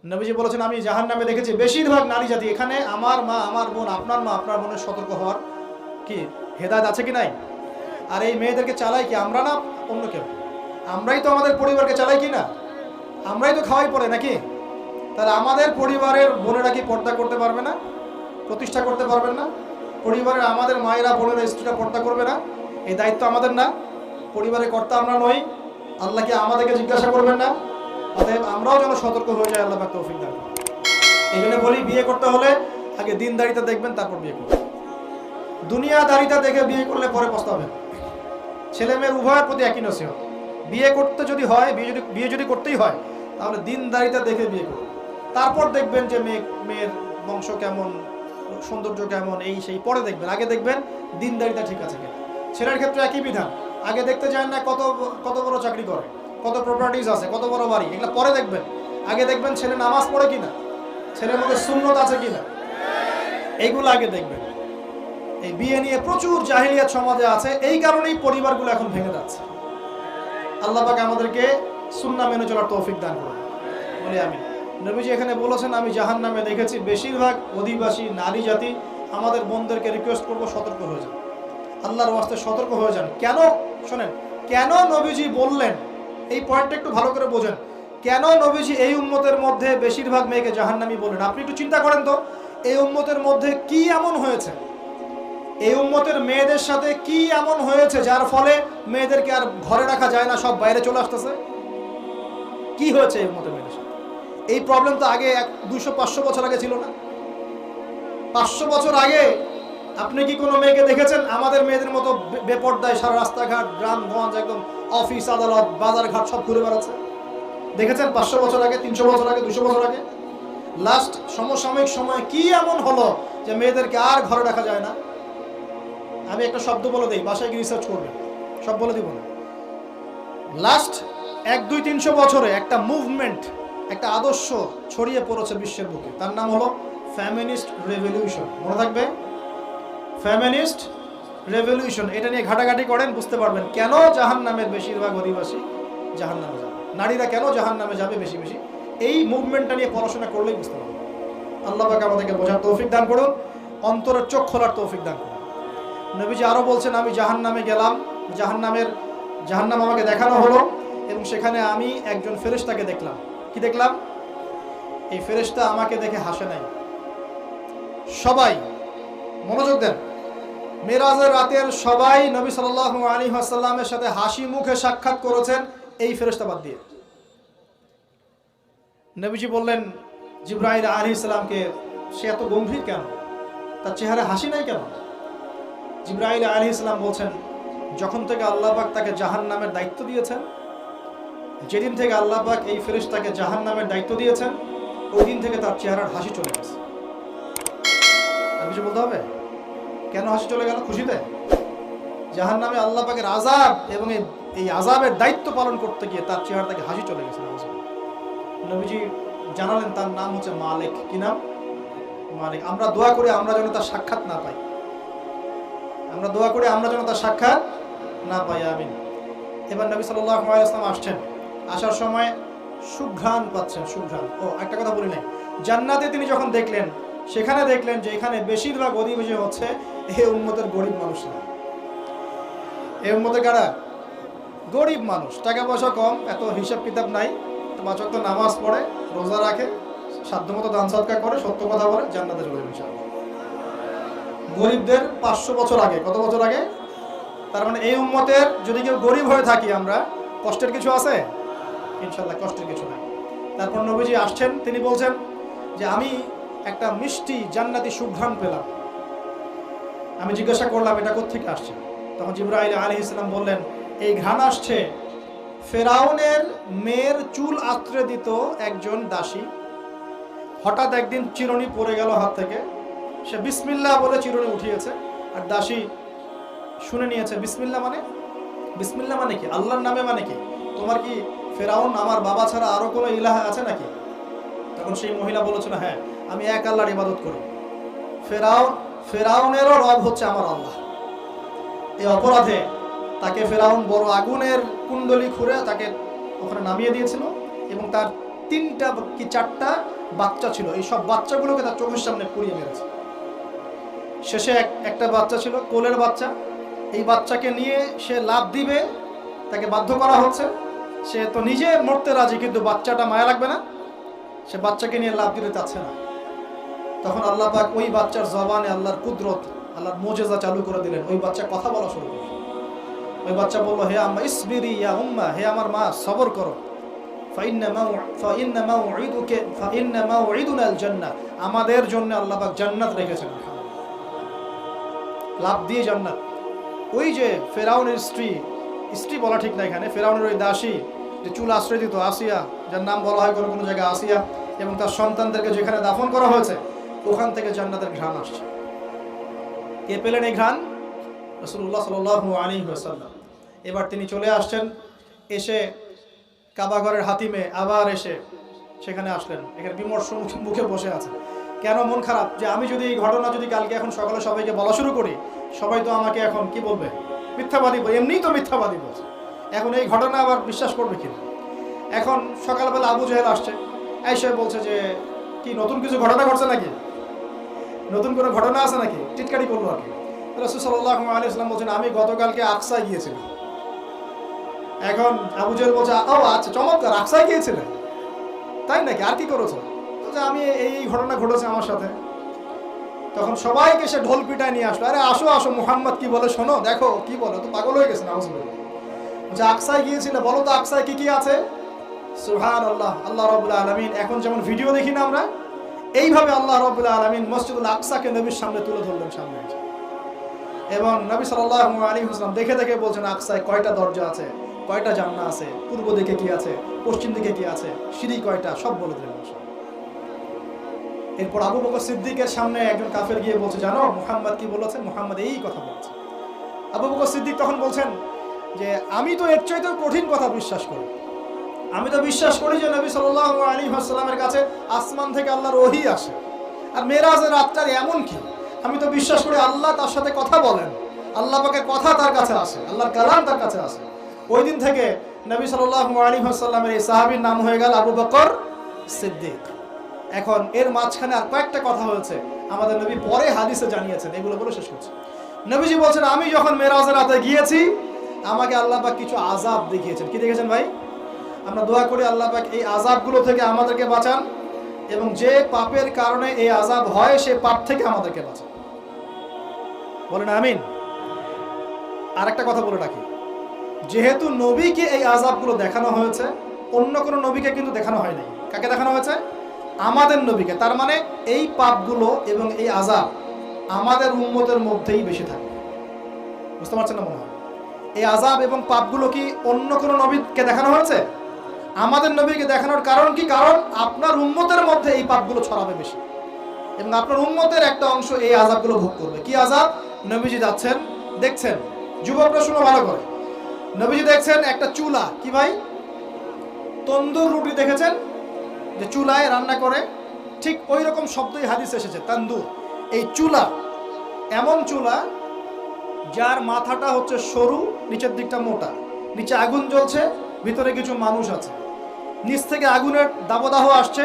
নবীজি বলেছেন আমি জাহান্নামে দেখেছি বেশিরভাগ নারী জাতি। এখানে আমার মা, আমার বোন, আপনার মা, আপনার বোনের সতর্ক হওয়ার কি হেদায়েত আছে কি নাই? আর এই মেয়েদেরকে চালাই কি আমরা না অন্য কেউ? আমরাই তো আমাদের পরিবারকে চালাই কি না? আমরাই তো খাওয়াই পড়ে নাকি? তাহলে আমাদের পরিবারের বোনেরা কি পর্দা করতে পারবে না? প্রতিষ্ঠা করতে পারবেন না? পরিবারের আমাদের মায়েরা, বোনেরা, স্ত্রীরা পর্দা করবে না? এই দায়িত্ব আমাদের না? পরিবারের কর্তা আমরা নই? আল্লাহ কি আমাদেরকে জিজ্ঞাসা করবেন না? অতএব আমরাও যেন সতর্ক হয়ে যাই, আল্লাহ পাক তৌফিক দান করুন। এই জন্য বলি, বিয়ে করতে হলে আগে দিনদারিতা দেখবেন, তারপর বিয়ে করবেন। দুনিয়াদারিতা দেখে বিয়ে করলে পরে পস্তাবেন। ছেলে মেয়ের উভয়ের প্রতি একই নসিহত, বিয়ে করতে যদি হয়, বিয়ে যদি করতেই হয়, তাহলে দিনদারিতা দেখে বিয়ে করুন। তারপর দেখবেন যে মেয়ের বংশ কেমন, সৌন্দর্য কেমন, এই সেই পরে দেখবেন। আগে দেখবেন দিনদারিতা ঠিক আছে কিনা। ছেলের ক্ষেত্রে একই বিধান, আগে দেখতে চান না কত বড় চাকরি করে, কত প্রপার্টিজ আছে, কত বড় বাড়ি, এগুলো পরে দেখবেন। আগে দেখবেন ছেলে নামাজ পড়ে কিনা, ছেলের মধ্যে সুন্নত আছে কিনা, এইগুলো আগে দেখবেন। এই বিয়ে নিয়ে প্রচুর জাহিলিয়াত সমাজে আছে, এই কারণেই পরিবারগুলো এখন ভেঙে যাচ্ছে। আল্লাহ পাক আমাদেরকে সুন্নাহ মেনে চলার তৌফিক দান করুন, বলি আমি। নবীজি এখানে বলেছেন আমি জাহান্নামে দেখেছি বেশিরভাগ অধিবাসী নারী জাতি। আমাদের বোনদেরকে রিকোয়েস্ট করবো, সতর্ক হয়ে যান, আল্লাহর ওয়াস্তে সতর্ক হয়ে যান। কেন শোনেন, কেন নবীজি বললেন এই পয়েন্টটা একটু ভালো করে বোঝেন। কেন নবীজি এই উম্মতের মধ্যে বেশিরভাগ মেয়েকে জাহান্নামী বললেন? আপনি একটু চিন্তা করেন তো, এই উম্মতের মধ্যে কি এমন হয়েছে, এই উম্মতের মেয়েদের সাথে কি এমন হয়েছে যার ফলে মেয়েদেরকে আর ঘরে রাখা যায় না, সব বাইরে চলে আসতেছে? কি হয়েছে এই উম্মতের মেয়েদের সাথে? এই প্রবলেম তো আগে 200-500 বছর আগে ছিল না। 500 বছর আগে আপনি কি কোনো মেয়েকে দেখেছেন আমাদের মেয়েদের মতো বেপর্দায় সারা রাস্তাঘাট, গ্রামগঞ্জ, একদম অফিস আদালত বাজার ঘাট সব ঘুরে বেড়াচ্ছে? দেখেছেন 500 বছর আগে, 300 বছর আগে, 200 বছর আগে? লাস্ট সমসাময়িক সময় কি এমন হলো যে মেয়েদেরকে আর ঘরে রাখা যায় না? আমি একটা শব্দ বলে দিই, বাসায় গিয়ে রিসার্চ করবেন, সব বলে দিব না। লাস্ট 100-200-300 বছরে একটা মুভমেন্ট, একটা আদর্শ ছড়িয়ে পড়েছে বিশ্বের বুকে, তার নাম হলো ফেমিনিস্ট রেভলিউশন। মনে থাকবে, ফেমিনিস্ট রেভলিউশন। এটা নিয়ে ঘাটাঘাটি করেন, বুঝতে পারবেন কেন জাহান্নামের বেশিরভাগ অধিবাসী জাহান্নামে যাবে, নারীরা কেন জাহান্নামে যাবে বেশি বেশি। এই মুভমেন্টটা নিয়ে পড়াশোনা করলেই বুঝতে পারবেন। আল্লাহ পাক আমাদেরকে বোঝার তৌফিক দান করুন, অন্তরের চোখ খোলার তৌফিক দান করুন। নবীজি আরো বলছেন আমি জাহান্নামে গেলাম, জাহান্নাম আমাকে দেখানো হলো, এবং সেখানে আমি একজন ফেরেশতাকে দেখলাম। কি দেখলাম? এই ফেরেশতা আমাকে দেখে হাসে নাই। সবাই মনোযোগ দেন, মেরাজের রাতের সবাই নবী সাল্লাল্লাহু আলাইহি ওয়াসাল্লামের সাথে হাসি মুখে সাক্ষাৎ করেছেন এই ফেরেশতা বাদ দিয়ে। নবীজি বললেন জিবরাইল আলাইহিস সালামকে, সে এত গম্ভীর কেন, তার চেহারা হাসি নাই কেন? জিবরাইল আলাইহিস সালাম বলছেন, যখন থেকে আল্লাহ পাক তাকে জাহান্নামের দায়িত্ব দিয়েছেন, যেদিন থেকে আল্লাহ পাক এই ফেরেশতাকে জাহান্নামের দায়িত্ব দিয়েছেন, ওই দিন থেকে তার চেহারার হাসি চলে গেছে। আর কিছু বলতে হবে? কেন হাসি চলে গেল? খুশিতে? জাহান্নামে আল্লাহ পাকের আযাব এবং এই আযাবের দায়িত্ব পালন করতে গিয়ে তার চেহারা থেকে হাসি চলে গেছে। নবীজি জানালেন তার নাম হচ্ছে মালিক। কি নাম? মালিক। আমরা দোয়া করি আমরা যেন তার সাক্ষাৎ না পাই, আমরা দোয়া করি আমরা যেন তার সাক্ষাৎ না পাই, আমিন। এবার নবী সাল্লাল্লাহু আলাইহি ওয়াসাল্লাম আসছেন, আসার সময় সুঘ্রাণ পাচ্ছেন, সুঘ্রাণ। ও একটা কথা বলি নাই, জান্নাতে তিনি যখন দেখলেন, সেখানে দেখলেন যে এখানে বেশিরভাগ অধিবাসী হচ্ছে এই উম্মতের গরিব মানুষরা। এই উম্মতের কারা? গরিব মানুষ, টাকা পয়সা কম, এত হিসাব কিতাব নাই, 5 ওয়াক্ত নামাজ পড়ে, রোজা রাখে, সাধ্যমতো দান সদকা করে, সত্য কথা বলে, জান্নাতে চলে যাবে ইনশাআল্লাহ। গরিবদের 500 বছর আগে, কত বছর আগে? তার মানে এই উম্মতের যদি কেউ গরিব হয়ে থাকি আমরা, কষ্টের কিছু আছে? ইনশাআল্লাহ কষ্টের কিছু নাই। তারপর নবীজি আসছেন, তিনি বলছেন যে আমি একটা মিষ্টি জান্নাতি সুঘ্রাণ পেলাম। আমি জিজ্ঞাসা করলাম এটা কোত্থেকে আসছে? তখন জিবরাইল আলাইহিস সালাম বললেন এই ঘ্রাণ আসছে ফেরাউনের মেয়ের চুল আঁচড়ে দিত একজন দাসী। হঠাৎ একদিন চিরুনি পড়ে গেল হাত থেকে, সে বিসমিল্লাহ বলে চিরুনি উঠিয়েছে, আর দাসী শুনে নিয়েছে বিসমিল্লাহ মানে? বিসমিল্লাহ মানে কি? আল্লাহর নামে মানে কি? তোমার কি ফেরাউন আমার বাবা ছাড়া আরো কোনো ইলাহ আছে নাকি? তখন সেই মহিলা বলেছিল হ্যাঁ, আমি এক আল্লাহর ইবাদত করি, ফেরাউনেরও রব হচ্ছে আমার আল্লাহ। এই অপরাধে তাকে ফেরাউন বড় আগুনের কুণ্ডলি খুঁড়ে তাকে ওখানে নামিয়ে দিয়েছিল, এবং তার 3টা কি 4টা বাচ্চা ছিল, এই সব বাচ্চাগুলোকে তার চোখের সামনে পুড়িয়ে মেরেছে। শেষে একটা বাচ্চা ছিল, কোলের বাচ্চা, এই বাচ্চাকে নিয়ে সে লাফ দিবে, তাকে বাধ্য করা হচ্ছে, সে তো নিজে মরতে রাজি, কিন্তু বাচ্চাটা মায়া লাগবে না, সে বাচ্চাকে নিয়ে লাফ দিতে চাচ্ছে না। তখন আল্লাহ পাক ওই বাচ্চার জবানে আল্লাহর কুদরত, আল্লাহর মুজিজা চালু করে দিলেন। ওই বাচ্চা কথা বলা শুরু করল। ওই বাচ্চা বলল, হে আম্মা ইসবিরি ইয়া উম্মা, হে আমার মা সবর করো, ফাইন্না মাউইদুনা আল জান্নাহ, আমাদের জন্য আল্লাহ পাক জান্নাত রেখেছেন। লাভ দিয়ে জান্নাত। ওই যে ফেরাউনের স্ত্রী বলা ঠিক না এখানে, ফেরাউনের ওই দাসী যে চুল আশ্রয় দিত, আসিয়া, যার নাম বলা হয় কোনো কোনো জায়গায় আসিয়া, এবং তার সন্তানদেরকে যেখানে দাফন করা হয়েছে ওখান থেকে জান্নাতের ঘ্রাণ আসছে। কে পেলেন এই ঘ্রাণ? রাসূলুল্লাহ সাল্লাল্লাহু আলাইহি ওয়াসাল্লাম। এবার তিনি চলে আসছেন, এসে কাবা ঘরের হাতিমে আবার এসে সেখানে আসলেন। এখানে বিমর্ষ মুখে বসে আছে। কেন মন খারাপ? যে আমি যদি এই ঘটনা যদি কালকে এখন সকালে সবাইকে বলা শুরু করি, সবাই তো আমাকে এখন কি বলবে? মিথ্যাবাদী, এমনিই তো মিথ্যাবাদী বলছে, এখন এই ঘটনা আবার বিশ্বাস করবে কিনা। এখন সকালবেলা আবু জেহেল আসছে, এসে বলছে যে কি নতুন কিছু ঘটনা ঘটছে নাকি, নতুন কোনো ঘটনা আছে নাকি, টিটকারি করলো আর কি। রাসূল সাল্লাল্লাহু আলাইহি ওয়াসাল্লাম বলছেন, আমি গতকালকে আকসায় গিয়েছিলাম। এখন আবু জেহেল বলছে, ও আচ্ছা চমৎকার, আকসায় গিয়েছিলেন, তাই নাকি, আর কি করেছো? বলছে, আমি এই ঘটনা ঘটেছে আমার সাথে। তখন সবাইকে সে ঢোল পিটায় নিয়ে আসলো, আরে আসো আসো, মুহাম্মদ কি বলে শোনো, দেখো কি বলো, তো পাগল হয়ে গেছে। নাউজুবিল্লাহ। যে আকসায় গিয়েছিলে, বলো তো আকসায় কি কি আছে? সুবহানাল্লাহ, আল্লাহ রাব্বুল আলামিন, এখন যেমন ভিডিও দেখি না আমরা, এইভাবে আল্লাহ রাব্বুল আলামিন মসজিদুল আকসাকে নবীর সামনে তুলে ধরলেন, সামনে। এবং নবী সাল্লাল্লাহু আলাইহি ওয়াসাল্লাম দেখে দেখে বলছেন, আকসায় কয়টা দরজা আছে, কয়টা জান্নাত আছে, পূর্ব দিকে কি আছে, পশ্চিম দিকে কি আছে, সিঁড়ি কয়টা, সব বলে দিলেন। এরপর আবু বকর সিদ্দিকের সামনে একজন কাফের গিয়ে বলছে, জানো মুহাম্মদ কি বলেছে? মুহাম্মদ এই কথা বলছে। আবু বকর সিদ্দিক তখন বলছেন যে আমি তো এর চাইতে কঠিন কথা বিশ্বাস করি, আমি তো বিশ্বাস করি যে নবী সাল্লাল্লাহু আলাইহি ওয়াসাল্লামের কাছে আসমান থেকে আল্লাহর ওহী আসে, আর মেরাজের রাতটার এমন কি, আমি তো বিশ্বাস করি আল্লাহ তার সাথে কথা বলেন, আল্লাহ পাকের কথা তার কাছে আসে, আল্লাহর কালাম তার কাছে আসে। ওই দিন থেকে নবী সাল্লাল্লাহু আলাইহি ওয়াসাল্লামের এই সাহাবীর নাম হয়ে গেল আবু বকর সিদ্দিক। এখন এর মাঝখানে আর কয়েকটা কথা হয়েছে, আমাদের নবী পরে হাদিসে জানিয়েছেন, এগুলো বলে শেষ করছি। নবীজি বলছেন, আমি যখন মেরাজের রাতে গিয়েছি, আমাকে আল্লাহ পাক কিছু আযাব দেখিয়েছেন। কি দেখেছেন ভাই? আমরা দোয়া করি আল্লাহ পাক এই আযাবগুলো থেকে আমাদেরকে বাঁচান, এবং যে পাপের কারণে এই আযাব হয় সে পাপ থেকে আমাদেরকে বাঁচান। বলেন আমিন। আর একটা কথা বলে রাখি, যেহেতু নবীকে এই আযাবগুলো দেখানো হয়েছে, অন্য কোনো নবীকে কিন্তু দেখানো হয় নাই। কাকে দেখানো হয়েছে? আমাদের নবীকে। তার মানে এই পাপগুলো এবং এই আযাব আমাদের উম্মতের মধ্যেই বেশি থাকে। বুঝতে পারছেন না মনে হয়? এই আযাব এবং পাপগুলো কি অন্য কোনো নবীকে দেখানো হয়েছে? আমাদের নবীকে দেখানোর কারণ কি? কারণ আপনার উম্মতের মধ্যে এই পাপগুলো ছড়াবে বেশি, এবং আপনার উম্মতের একটা অংশ এই আযাবগুলো ভোগ করবে। কি আযাব? নবীজি যাচ্ছেন, দেখছেন, যুবকরা শুনো ভালো করে, নবীজি দেখছেন একটা চুলা, কি ভাই, তন্দুর রুটি দেখেছেন যে চুলায় রান্না করে, ঠিক ওই রকম শব্দই হাদিসে এসেছে, তন্দুর। এই চুলা এমন চুলা যার মাথাটা হচ্ছে সরু, নিচের দিকটা মোটা, নিচে আগুন জ্বলছে, ভিতরে কিছু মানুষ আছে, নিচ থেকে আগুনের দাবদাহ আসছে,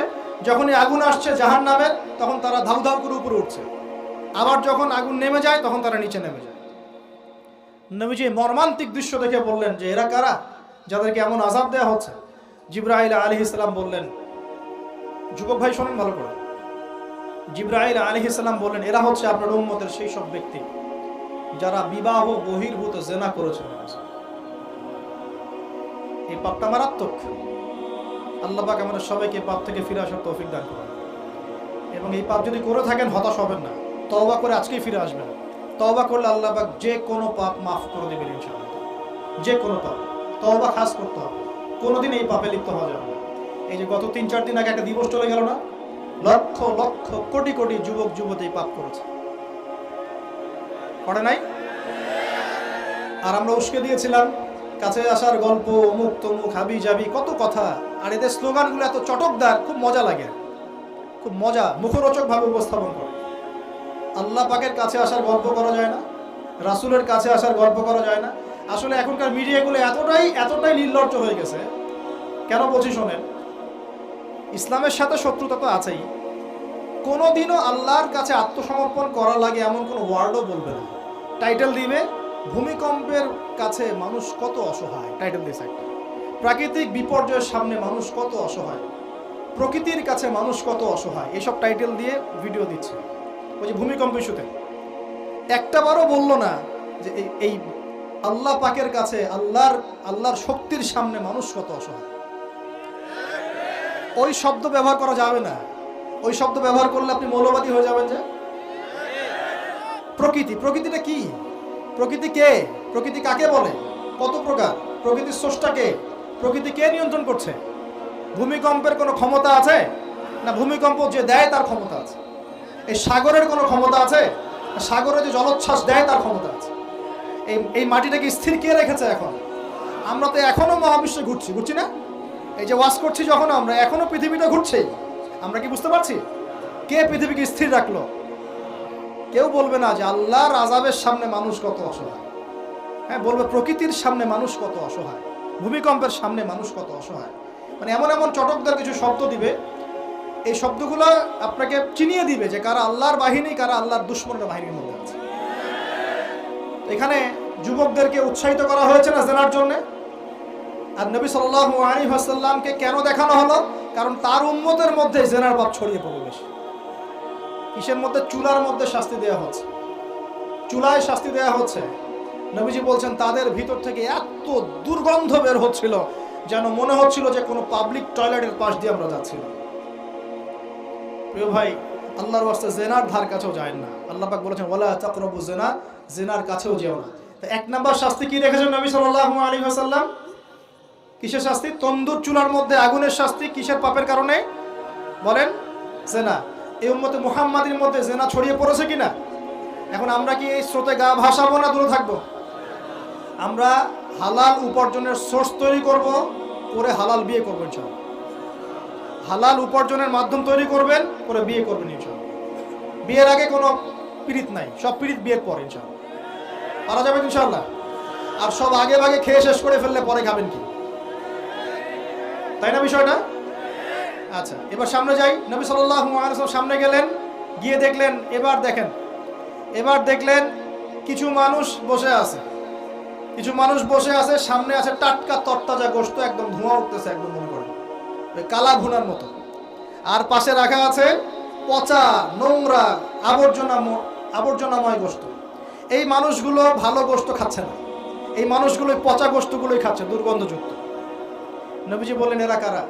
যখনই আগুন আসছে জাহান্নামের, তখন তারা ধাউ ধাউ করে উপরে উঠছে, আবার যখন আগুন নেমে যায় তখন তারা নিচে নেমে যায়। নবীজি মর্মান্তিক দৃশ্য দেখে বললেন যে এরা কারা, যাদেরকে এমন আযাব দেওয়া হচ্ছে? জিবরাইল আলাইহিস সালাম বললেন, যুবক ভাই শোনেন ভালো করে, জিবরাইল আলাইহিস সালাম বললেন, এরা হচ্ছে আপনার উম্মতের সেই সব ব্যক্তি যারা বিবাহ বহির্ভূত জিনা করেছে। এই পাপটা মারাত্মক। আল্লাহ পাক আমাদের সবাইকে পাপ থেকে ফিরে আসার তৌফিক দান করুন, এবং এই পাপ যদি করে থাকেন হতাশ হবেন না, তওবা করে আজকেই ফিরে আসবেন। তওবা করলে আল্লাহ পাক যে কোনো পাপ মাফ করে দেবেন ইনশাআল্লাহ। যে কোনো পাপ, তওবা খাস করতে হবে, কোনোদিন এই পাপে লিপ্ত হওয়া যাবে না। এই যে গত 3-4 দিন আগে একটা দিবস চলে গেল না, লক্ষ লক্ষ কোটি কোটি যুবক যুবতী পাপ করেছে, করে নাই? আর আমরা উস্কে দিয়েছিলাম কাছে আসার গল্প, অমুক তমুক, হাবি যাবি, কত কথা। আর এদের স্লোগানগুলো এত চটকদার, খুব মজা লাগে, খুব মজা, মুখরোচক ভাবে উপস্থাপন করে। আল্লাহ পাকের কাছে আসার গল্প করা যায় না, রাসূলের কাছে আসার গল্প করা যায় না। আসলে এখনকার মিডিয়াগুলো এতটাই নির্লজ্জ হয়ে গেছে। কেন বলছি শোনেন, ইসলামের সাথে শত্রুতা তো আছেই, কোনোদিনও আল্লাহর কাছে আত্মসমর্পণ করা লাগে এমন কোনো ওয়ার্ডও বলবে না। টাইটেল দিবে ভূমিকম্পের কাছে মানুষ কত অসহায়, টাইটেল দিয়েছে একটা। প্রাকৃতিক বিপর্যয়ের সামনে মানুষ কত অসহায়, প্রকৃতির কাছে মানুষ কত অসহায়, এসব টাইটেল দিয়ে ভিডিও দিচ্ছে ওই যে ভূমিকম্প ইস্যুতে। একটাবারও বলল না যে এই আল্লাহ পাকের কাছে, আল্লাহর শক্তির সামনে মানুষ কত অসহায়। ওই শব্দ ব্যবহার করা যাবে না। ওই শব্দ ব্যবহার করলে আপনি মৌলবাদী হয়ে যাবেন। যে প্রকৃতিটা কি? প্রকৃতি কে? প্রকৃতি কাকে বলে? কত প্রকার? প্রকৃতির স্রষ্টা কে? প্রকৃতি কে নিয়ন্ত্রণ করছে? ভূমিকম্পের কোনো ক্ষমতা আছে না? ভূমিকম্প যে দেয় তার ক্ষমতা আছে। এই সাগরের কোনো ক্ষমতা আছে? সাগরে যে জলোচ্ছ্বাস দেয় তার ক্ষমতা আছে। এই মাটিটাকে স্থির কে রেখেছে? এখন আমরা তো এখনো মহাবিশ্বে ঘুরছি না? এই যে ওয়াজ করছি যখন আমরা, এখনো পৃথিবীটা ঘুরছে। আমরা কি বুঝতে পারছি কে পৃথিবীকে স্থির রাখলো? কেউ বলবে না যে আল্লাহর আযাবের সামনে মানুষ কত অসহায়। হ্যাঁ, বলবে প্রকৃতির সামনে মানুষ কত অসহায়, ভূমিকম্পের সামনে মানুষ কত অসহায়। মানে এমন এমন চটকদার কিছু শব্দ দিবে, এই শব্দগুলো আপনাকে চিনিয়ে দিবে যে কারা আল্লাহর বাহিনী, কারা আল্লাহর দুশমনের বাহিনীর মধ্যে আছে। এখানে যুবকদেরকে উৎসাহিত করা হয়েছে না জেনার জন্য। আর নবী সাল্লাল্লাহু আলাইহি ওয়াসাল্লামকে কেন দেখানো হলো? কারণ তার উম্মতের মধ্যে জেনার পাপ ছড়িয়ে পড়বে বেশি। কিসের মধ্যে? চুলার মধ্যে শাস্তি দেওয়া হচ্ছে, চুলায় শাস্তি দেওয়া হচ্ছে। নবীজি বলছেন তাদের ভিতর থেকে এত দুর্গন্ধ বের হচ্ছিল যেন মনে হচ্ছিল যে কোনো পাবলিক টয়লেটের পাশ দিয়ে আমরা যাচ্ছিলাম। প্রিয় ভাই, আল্লাহর ওয়াস্তে জেনার ধার কাছেও যায় না। আল্লাহ পাক বলেছেন ওয়ালা তাকরাবু জিনা, জেনার কাছেও যেও না। তো এক নাম্বার শাস্তি কি রেখেছেন নবী সাল্লাল্লাহু আলাইহি ওয়াসাল্লাম? কিসের শাস্তি? তন্দুর চুলার মধ্যে আগুনের শাস্তি। কিসের পাপের কারণে? বলেন, জেনা। এই উম্মতে মুহাম্মাদির মধ্যে জেনা ছড়িয়ে পড়েছে কিনা? এখন আমরা কি এই স্রোতে গা ভাসাবো না দূরে থাকবো? আমরা হালাল উপার্জনের সোর্স তৈরি করব, করে হালাল বিয়ে করবেন ইনশাআল্লাহ। হালাল উপার্জনের মাধ্যম তৈরি করবেন, করে বিয়ে করবেন ইনশাআল্লাহ। বিয়ের আগে কোনো পীড়িত নাই, সব পীড়িত বিয়ের পর ইনশাআল্লাহ পারা যাবে ইনশাআল্লাহ। আর সব আগে ভাগে খেয়ে শেষ করে ফেললে পরে খাবেন কি? তাই না বিষয়টা? আচ্ছা, এবার সামনে যাই। নবী সাল্লাল্লাহু আলাইহি ওয়াসাল্লাম সামনে গেলেন, গিয়ে দেখলেন, এবার দেখলেন কিছু মানুষ বসে আছে। সামনে আছে টাটকা তরতাজা গোশত, একদম ধোঁয়া উঠতেছে, একদম মনে করেন ওই কালা ভুনার মতো। আর পাশে রাখা আছে পচা, নোংরা, আবর্জনাময় গোশত। এই মানুষগুলো ভালো গোশত খাচ্ছে না, এই মানুষগুলো পচা গোশতগুলোই খাচ্ছে, দুর্গন্ধযুক্ত। নবীজি বললেন এরা কারা?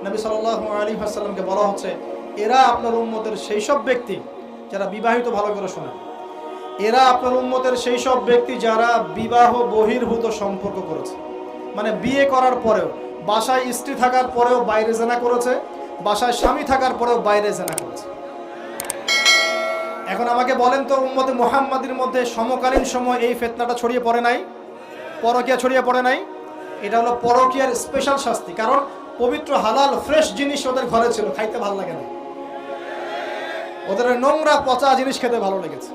নবী সাল্লাল্লাহু আলাইহি ওয়াসাল্লামকে বলা হচ্ছে এরা আপনার উম্মতের সেই সব ব্যক্তি যারা বিবাহিত, ভালো করে শোনেন, এরা আপনার উম্মতের সেই সব ব্যক্তি যারা বিবাহ বহির্ভূত সম্পর্ক করেছে। মানে বিয়ে করার পরেও, বাসায় স্ত্রী থাকার পরেও বাইরে জেনা করেছে, বাসায় স্বামী থাকার পরেও বাইরে জেনা করেছে। এখন আমাকে বলেন তো, উম্মতে মুহাম্মাদির মধ্যে সমকালীন সময় এই ফিতনাটা ছড়িয়ে পড়ে নাই? পরকীয়া ছড়িয়ে পড়ে নাই? এটা হলো পরকীয়ার স্পেশাল শাস্তি। কারণ পবিত্র হালাল ফ্রেশ জিনিস ওদের ঘরে ছিল, খাইতে ভালো লাগে না, ওদের নোংরা পচা জিনিস খেতে ভালো লেগেছে।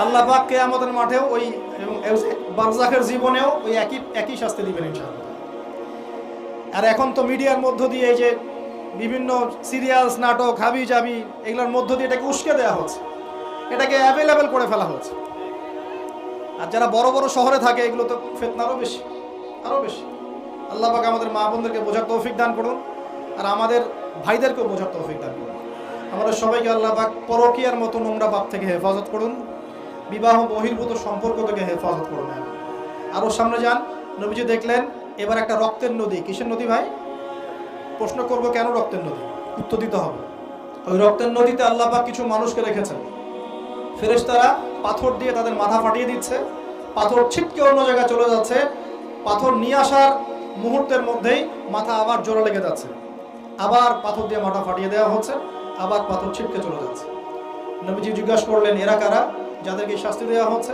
আল্লাহ পাক কিয়ামতের মাঠেও ওই এবং বারজাখের জীবনেও ওই একই শাস্তি দিবেন ইনশাআল্লাহ। আর এখন তো মিডিয়ার মধ্য দিয়ে এই যে বিভিন্ন সিরিয়ালস, নাটক, হাবি জাবি, এগুলোর মধ্য দিয়ে এটাকে উস্কে দেওয়া হচ্ছে, এটাকে অ্যাভেলেবেল করে ফেলা হচ্ছে। আর যারা বড় বড় শহরে থাকে এগুলো তো ফিতনা আরও বেশি। আল্লাহ পাক আমাদের মা বোনদেরকে বোঝার তৌফিক দান করুন, আর আমাদের ভাইদেরকেও বোঝার তৌফিক দান করুন। আমাদের সবাইকে আল্লাহ পাক পরকীয়ার মতো নোংরা পাপ থেকে হেফাজত করুন, বিবাহ বহির্ভূত সম্পর্ক থেকে হেফাজত করুন। আরও সামনে যান, নবীজি দেখলেন এবার একটা রক্তের নদী। কিসের নদী ভাই? প্রশ্ন করব কেন রক্তের নদী? উত্তর দিতে হবে। ওই রক্তের নদীতে আল্লাহ পাক কিছু মানুষকে রেখেছেন, ফেরেশতারা পাথর দিয়ে তাদের মাথা ফাটিয়ে দিচ্ছে, পাথর ছিটকে অন্য জায়গায় চলে যাচ্ছে, পাথর নিয়ে আসার মুহূর্তের মধ্যেই মাথা আবার জোড়া লেগে যাচ্ছে, আবার পাথর দিয়ে মাথা ফাটিয়ে দেওয়া হচ্ছে, আবার পাথর ছিটকে চলে যাচ্ছে। নবীজি জিজ্ঞাসা করলেন এরা কারা যাদেরকে শাস্তি দেওয়া হচ্ছে?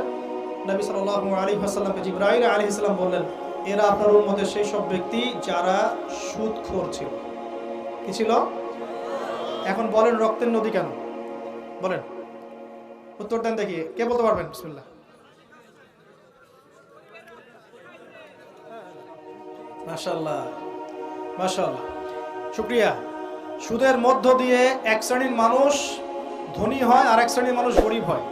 নবী সাল্লাল্লাহু আলাইহি ওয়াসাল্লামকে জিবরাইল আলাইহিস সালাম বললেন এরা আপনার উম্মতের সেই সব ব্যক্তি যারা সুদখোর ছিল। কি ছিল? এখন বলেন রক্তের নদী কেন? বলেন, উত্তর দেন দেখি, কে বলতে পারবেন? বিসমিল্লাহ। মাশাআল্লাহ, শুকরিয়া। সুদের মধ্য দিয়ে এক শ্রেণীর মানুষ ধনী হয় আর এক শ্রেণীর মানুষ গরিব হয়।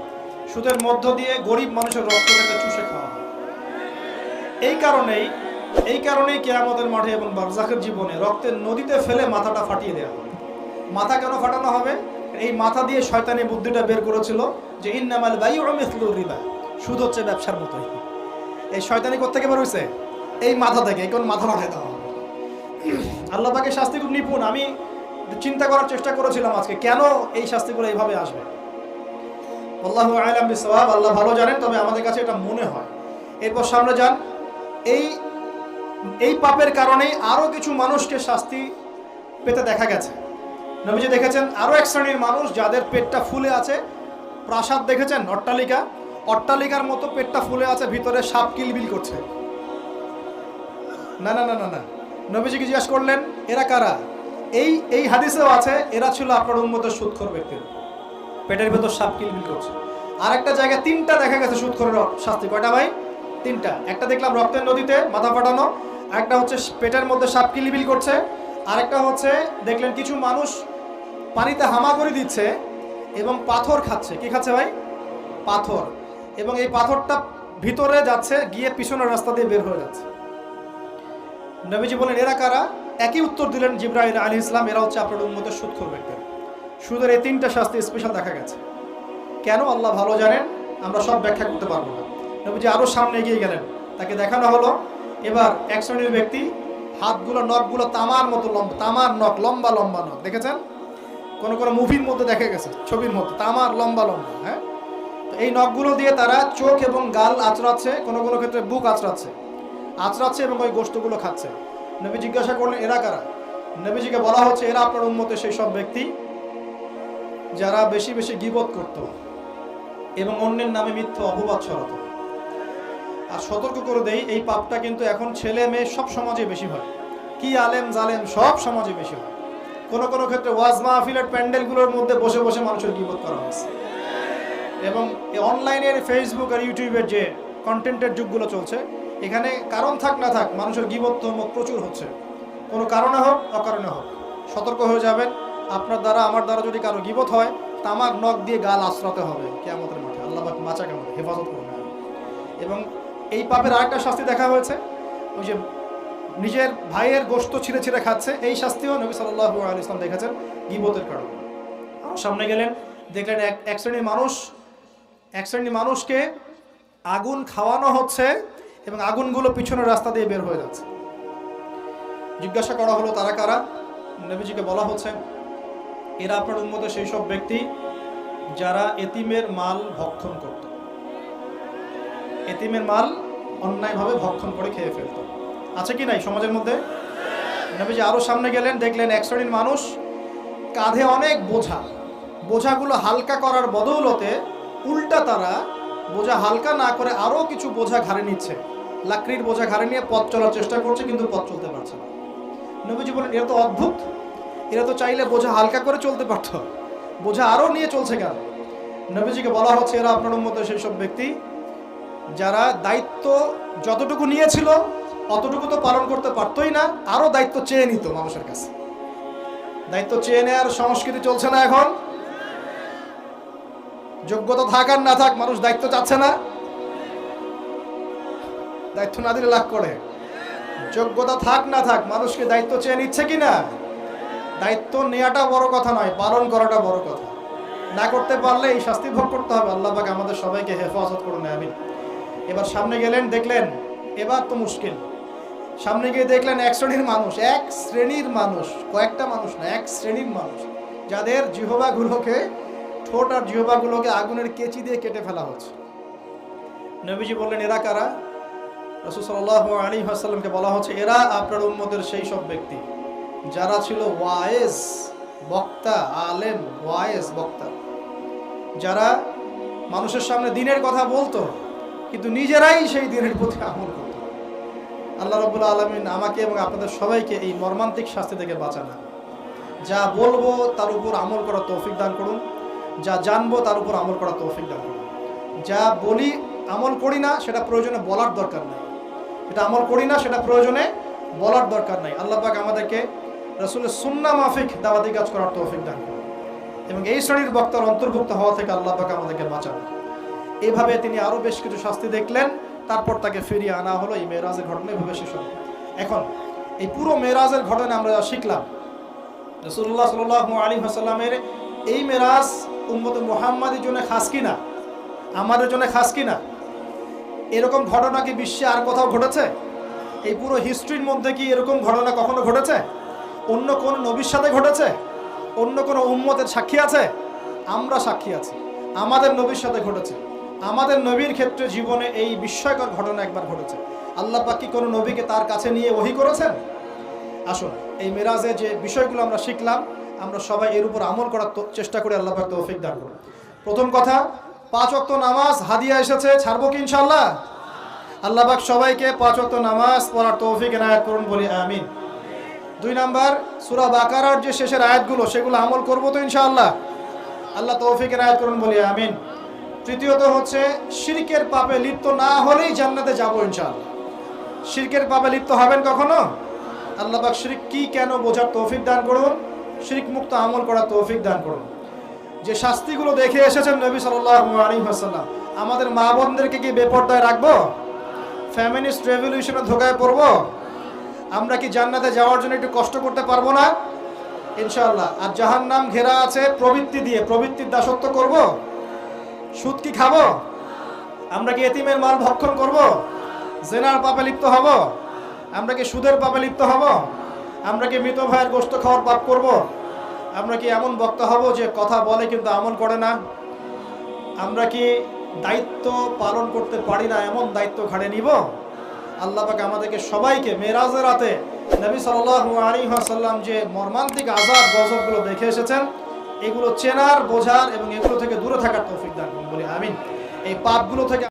সুদের মধ্য দিয়ে গরিব মানুষের রক্তটাকে চুষে খাওয়া হয়। এই কারণেই কিয়ামতের মাঠে এবং বারজাখের জীবনে রক্তের নদীতে ফেলে মাথাটা ফাটিয়ে দেওয়া হবে। মাথা কেন ফাটানো হবে? এই মাথা দিয়ে শয়তানি বুদ্ধিটা বের করেছিল যে ইন্নামাল বাইউ মিসলুর রিবা, সুদ হচ্ছে ব্যবসার মতোই। এই শয়তানি কোত্থেকে বের হইছে? এই মাথা থেকে। এখন মাথা ফাটাই দেওয়া হবে। আল্লাহ পাকের শাস্তি খুব নিপুণ। আমি চিন্তা করার চেষ্টা করেছিলাম আজকে কেন এই শাস্তিগুলো এইভাবে আসবে। আল্লাহু আ'লাম বিসওয়াব, আল্লাহ ভালো জানেন, তবে আমাদের কাছে এটা মনে হয়। এরপর সামনে যান। এই পাপের কারণেই আরো কিছু মানুষকে শাস্তি পেতে দেখা গেছে। নবীজি দেখেছেন আরো এক শ্রেণীর মানুষ যাদের পেটটা ফুলে আছে। প্রাসাদ দেখেছেন, অট্টালিকার মতো পেটটা ফুলে আছে, ভিতরে সাপ কিলবিল করছে। না না না না না, নবীজিকে জিজ্ঞাসা করলেন এরা কারা? এই হাদিসেও আছে এরা ছিল আপনার উম্মতের সুদখোর ব্যক্তি, পেটের ভেতর সাপ কিলবিল করছে। আর একটা জায়গায় তিনটা দেখা গেছে সুদখোরের শাস্তি। কয়টা ভাই? তিনটা। একটা দেখলাম রক্তের নদীতে মাথা ফাটানো, একটা হচ্ছে পেটের মধ্যে সাপ কিলবিল করছে, আর একটা হচ্ছে দেখলেন কিছু মানুষ পানিতে হামাগুড়ি দিচ্ছে এবং পাথর খাচ্ছে। কি খাচ্ছে ভাই? পাথর। এবং এই পাথরটা ভিতরে যাচ্ছে, গিয়ে পিছনের রাস্তা দিয়ে বের হয়ে যাচ্ছে। নবীজি বলেন এরা কারা? একই উত্তর দিলেন জিবরাইল আলাইহিস সালাম, এরা হচ্ছে আপনার উম্মতের সুদখোর ব্যক্তি। সুদের এই তিনটা শাস্তি স্পেশাল দেখা গেছে। কেন আল্লাহ ভালো জানেন, আমরা সব ব্যাখ্যা করতে পারবো না। নবীজি আরো সামনে এগিয়ে গেলেন, তাকে দেখানো হলো এবার এক শ্রেণীর ব্যক্তি, হাতগুলো নখগুলো তামার মতো লম্বা, তামার নখ, লম্বা লম্বা নখ। দেখেছেন কোন কোন মুভির মধ্যে দেখা গেছে, ছবির মধ্যে তামার লম্বা লম্বা। হ্যাঁ, তো এই নখগুলো দিয়ে তারা চোখ এবং গাল আঁচড়াচ্ছে, কোনো কোনো ক্ষেত্রে বুক আঁচড়াচ্ছে এবং ওই গোশতগুলো খাচ্ছে। নবী জিজ্ঞাসা করলেন এরা কারা? নবীজিকে বলা হচ্ছে এরা আপনার উম্মতের সেই সব ব্যক্তি যারা বেশি বেশি গীবত করত এবং অন্যের নামে মিথ্যা অপবাদ ছড়াতো। আর সতর্ক করে দেই, এই পাপটা কিন্তু এখন ছেলে মেয়ে সব সমাজে বেশি হয়। কি আলেম জালেম সব সমাজে বেশি হয়। কোনো কোনো ক্ষেত্রে ওয়াজ মাহফিলের প্যান্ডেলগুলোর মধ্যে বসে বসে মানুষের গীবত করা হচ্ছে। এবং অনলাইনের ফেসবুক আর ইউটিউবের যে কন্টেন্টের যুগগুলো চলছে, এখানে কারণ থাক না থাক মানুষের গীবত তহমত প্রচুর হচ্ছে। কোনো কারণে হোক অকারণে হোক, সতর্ক হয়ে যাবেন। আপনার দ্বারা আমার দ্বারা যদি কারো গীবত হয়, তামাক নখ দিয়ে গাল আশ্রাতে হবে কিয়ামতের মাঠে। আল্লাহ পাক মাচাকে আমাদের হেফাজত করবে। এবং এই পাপের আরেকটা শাস্তি দেখা হয়েছে, ওই যে নিজের ভাইয়ের গোশত ছিঁড়ে ছিঁড়ে খাচ্ছে। এই শাস্তিও নবী সাল্লাল্লাহু আলাইহি ওয়াসাল্লাম দেখেছেন গীবতের কারণে। সামনে গেলেন, দেখলেন এক শ্রেণীর মানুষকে আগুন খাওয়ানো হচ্ছে এবং আগুনগুলো পিছনের রাস্তা দিয়ে বের হয়ে যাচ্ছে। জিজ্ঞাসা করা হলো তারা কারা? নবীজিকে বলা হচ্ছে এরা আপনার উম্মতের সেই সব ব্যক্তি যারা এতিমের মাল ভক্ষণ করত। এতিমের মাল অন্যায়ভাবে ভক্ষণ করে খেয়ে ফেলত। আছে কি নাই সমাজের মধ্যে? নবীজি আরো সামনে গেলেন, দেখলেন এক শ্রেণীর মানুষ কাঁধে অনেক বোঝাগুলো হালকা করার বদৌলতে উল্টা তারা বোঝা হালকা না করে আরো কিছু বোঝা ঘাড়ে নিচ্ছে। লাকড়ির বোঝা ঘাড়ে নিয়ে পথ চলার চেষ্টা করছে, কিন্তু পথ চলতে পারছে না। নবীজি বলেন এরা তো অদ্ভুত, এরা তো চাইলে বোঝা হালকা করে চলতে পারত, বোঝা আরো নিয়ে চলছে কেন? নবীজিকে বলা হচ্ছে এরা আপনার উম্মতের সেই সব ব্যক্তি যারা দায়িত্ব যতটুকু নিয়েছিল অতটুকু তো পালন করতে পারতই না, আরো দায়িত্ব চেয়ে নিত মানুষের কাছে। দায়িত্ব চেয়ে নেওয়ার সংস্কৃতি চলছে না এখন। যোগ্যতা থাক আর না থাক, মানুষ দায়িত্ব চাচ্ছে না। দায়িত্ব না দিলে লাভ করে। যোগ্যতা থাক না থাক, মানুষকে দায়িত্ব চেয়ে নিচ্ছে কিনা? দায়িত্ব নেওয়াটা বড় কথা নয়, পালন করাটা বড় কথা। না করতে পারলে এই শাস্তি ভোগ করতে হবে। আল্লাহ পাক আমাদের সবাইকে হেফাজত করুন, আমিন। এবার সামনে গেলেন, দেখলেন এবার তো মুশকিল। সামনে গিয়ে দেখলেন এক শ্রেণীর মানুষ, কয়েকটা মানুষ না, এক শ্রেণীর মানুষ যাদের জিহ্বাগুলোকে, ঠোঁট আর জিহ্বাগুলোকে আগুনের কেচি দিয়ে কেটে ফেলা হচ্ছে। নবীজি বললেন এরা কারা? রাসূল সাল্লাল্লাহু আলাইহি ওয়াসাল্লামকে বলা হচ্ছে এরা আপনার উম্মতের সেই সব ব্যক্তি যারা ছিল ওয়াইজ বক্তা, আলেম ওয়াইজ বক্তা, যারা মানুষের সামনে দ্বীনের কথা বলতো কিন্তু নিজেরাই সেই দ্বীনের প্রতি আমল করত। আল্লাহ রাব্বুল আলামিন আমাকে এবং আপনাদের সবাইকে এই মর্মান্তিক শাস্তি থেকে বাঁচান। যা বলবো তার উপর আমল করার তৌফিক দান করুন, যা জানবো তার উপর আমল করার তৌফিক দান করুন। যা বলি আমল করি না সেটা প্রয়োজনে বলার দরকার নাই, এটা আমল করি না সেটা প্রয়োজনে বলার দরকার নাই। আল্লাহ পাক আমাদেরকে রাসূলের সুন্নাহ মাফিক দাওয়াতি কাজ করার তৌফিক দান করুন এবং এই শ্রেণীর বক্তার অন্তর্ভুক্ত হওয়া থেকে আল্লাহ পাক আমাদেরকে বাঁচান। এইভাবে তিনি আরো বেশ কিছু শাস্তি দেখলেন, তারপর তাকে ফিরিয়ে আনা হলো। এই মেরাজের ঘটনা এভাবে শেষ হলো। এখন এই পুরো মেরাজের ঘটনা আমরা শিখলাম রাসূলুল্লাহ সাল্লাল্লাহু আলাইহি ওয়াসাল্লামের এই মেরাজ উম্মতে মুহাম্মাদের জন্য খাস কিনা, আমাদের জন্য খাস কিনা? এরকম ঘটনা কি বিশ্বে আর কোথাও ঘটেছে? এই পুরো হিস্ট্রির মধ্যে কি এরকম ঘটনা কখনো ঘটেছে? অন্য কোন নবীর সাথে ঘটেছে? অন্য কোন উম্মতের সাক্ষী আছে? আমরা সাক্ষী আছি, আমাদের নবীর সাথে ঘটেছে। আমাদের নবীর ক্ষেত্রে জীবনে এই বিস্ময়কর ঘটনা একবার ঘটেছে। আল্লাহ পাক কি কোনো নবীকে তার কাছে নিয়ে ওহী করেছেন? আসুন এই মেরাজে যে বিষয়গুলো আমরা শিখলাম, আমরা সবাই এর উপর আমল করার চেষ্টা করি। আল্লাহ পাক তৌফিক দান করুন। প্রথম কথা, 5 ওয়াক্ত নামাজ হাদিয়া এসেছে, ছাড়বো কি ইনশাআল্লাহ? আল্লাহ পাক সবাইকে 5 ওয়াক্ত নামাজ পড়ার তৌফিক এনায়েত করুন, বলি আমিন। 2 নাম্বার, সূরা বাকারার যে শেষের আয়াতগুলো সেগুলো আমল করবো তো ইনশাআল্লাহ? আল্লাহ তৌফিক এনায়েত করুন, বলি আমিন। তৃতীয়ত হচ্ছে শিরকের পাপে লিপ্ত না হলেই জান্নাতে যাবো ইনশাআল্লাহ। শিরকের পাপে লিপ্ত হবেন কখনো? আল্লাহ পাক শিরক কি কেন বোঝার তৌফিক দান করুন, শিরক মুক্ত আমল করার তৌফিক দান করুন। যে শাস্তিগুলো দেখে এসেছেন নবী সাল্লাল্লাহু আলাইহি ওয়াসাল্লাম, আমাদের মা বোনদেরকে কি বেপরদায় রাখবো? ফ্যামিনিস্ট রেভলিউশনে ধোকায় পড়বো? আমরা কি জান্নাতে যাওয়ার জন্য একটু কষ্ট করতে পারবো না? ইনশাআল্লাহ। আর জাহান্নাম ঘেরা আছে প্রবৃত্তি দিয়ে, প্রবৃত্তির দাসত্ব করব? সুদ কি খাবো? আমরা কি এতিমের মাল ভক্ষণ করব? জেনার পাপে লিপ্ত হব? আমরা কি সুদের পাপে লিপ্ত হব? আমরা কি মৃত ভাইয়ের গোশত খাওয়ার পাপ করব? আমরা কি এমন বক্তা হব যে কথা বলে কিন্তু আমল করে না? আমরা কি দায়িত্ব পালন করতে পারি না, এমন দায়িত্ব ঘাড়ে নিব? আল্লাহ পাক আমাদেরকে সবাইকে মেরাজের রাতে নবী সাল্লাল্লাহু আলাইহি ওয়াসাল্লাম যে মর্মান্তিক আযাব গজবগুলো দেখে এসেছেন, এগুলো চেনার, বোঝার এবং এগুলো থেকে দূরে থাকার তৌফিক দান করুন, বলি আমিন। এই পাপগুলো থেকে